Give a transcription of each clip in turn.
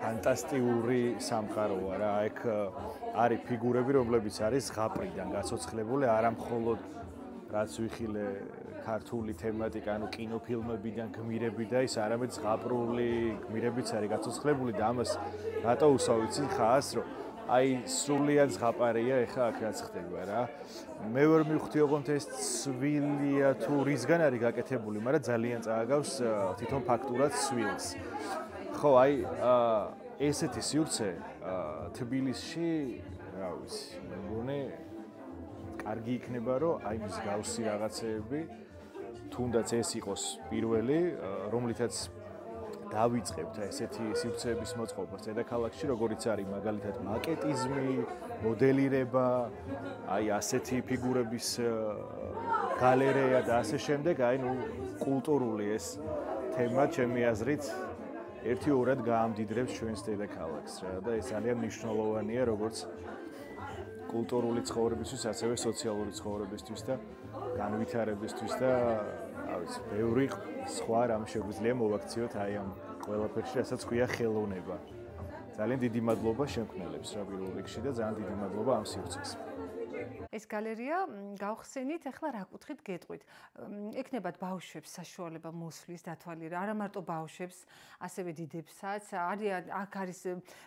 ფანტასტიკური სამყაროა რა. ეგ არის ფიგურები, რომლებიც არის ზღაპრიდან გაცოცხლებული, არა მხოლოდ რაც ვიხილე ქართული თემატიკა, ანუ კინოფილმებიდან, გმირები და ის არამედ ზღაპრული გმირებიც არის გაცოცხლებული და ამას რატო უსავიცი ხას, რომ აი სრულიად ზღაპარია ეხა აქ რაც ხდება რა. მე ვერ მივხვდი ოღონდ ეს ცვილია თუ რისგან არის გაკეთებული, მაგრამ ძალიან წააგავს თვითონ ფაქტურად ცვილს. ხო, აი ესეთი სივრცე თბილისში, რა ვიცი, მე მგონი კარგი იქნება, რომ აი მსგავსი რაღაცეები თუნდაც ეს იყოს პირველი, რომლითაც დავიწყებთ ესეთი სივრცეების მოწყობას დედაქალაქში, როგორიც არის მაგალითად მაკეტიზმი, მოდელირება, აი ასეთი ფიგურების გალერეა და ასე შემდეგ, აი ნუ კულტურული ეს თემა ჩემი აზრით ერთიურად გაამდიდრებს ჩვენს დედაქალაქს რა და ეს ძალიან მნიშვნელოვანია როგორც კულტურული ცხოვრებისთვის, ასევე სოციალური ცხოვრებისთვის და განვითარებისთვის და რა ვიცი, ბევრი სხვა რამ შეგვიძლია მოვაქციოთ აი ამ ყველაფერში, რასაც ქვია ხელოვნება. ძალიან დიდი მადლობა შემქმნელებს რა პირველ რიგში და ძალიან დიდი მადლობა ამ სივრცეს. ეს გალერეა გავხსენით, ახლა რა კუთხით გეტყვით. ექნებათ ბავშვებს საშუალება მოსვლის დათვალიერება, არა მარტო ბავშვებს, ასევე დიდებსაც. აქ არის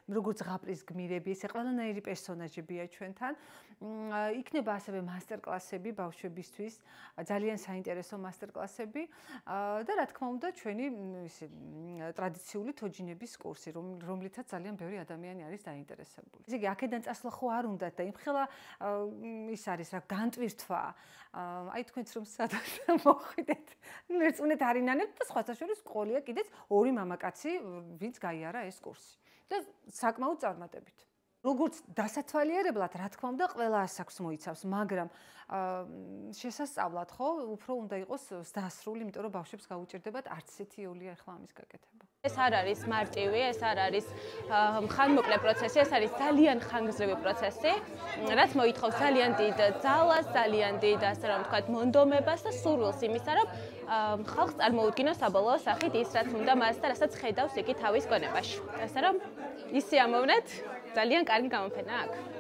როგორც ზღაპრის გმირები, ესე ყველანაირი პერსონაჟებია ჩვენთან. იქნება ასევე მასტერკლასები ბავშვებისთვის, ძალიან საინტერესო მასტერკლასები და რა თქმა უნდა ჩვენი ტრადიციული თოჯინების კურსი, რომლითაც ძალიან ბევრი ადამიანი არის დაინტერესებული. ესე იგი, აქედან წასვლა ხო არ უნდათ და იმხელა ის არის რა განტვირთვა. აი თქვენც რომ სადაც მოხვიდეთ, მერწმუნეთ არინანებთ და სხვათა შორის ყოლია კიდეც ორი მამაკაცი, ვინც გაიარა ეს კურსი. და საკმაოდ წარმატებით. როგორც დასათვალიერებლად, რა თქმა უნდა, ყველა ასაკს მოიცავს, მაგრამ შესასწავლად ხო, უფრო უნდა იყოს დასრული, იმიტომ რომ ბავშვებს გაუჭირდებათ არც ისეთი იოლია ახლა ამის გაკეთება. ეს არ არის მარტივი, ეს არ არის ხანმოკლე პროცესი, ეს არის ძალიან ხანგრძლივი პროცესი, რაც მოითხოვს ძალიან დიდ ძალას, ძალიან დიდ, ასე რომ ვთქვათ, მონდომებას და სურვილს იმისა, რომ ხალხს წარმოუდგინოს საბოლოო სახით ის, რაც უნდა მას და რასაც ხედავს იგი თავის გონებაში. ასე რომ ისე ამოვნეთ, ძალიან კარგი გამოფენა აქვს.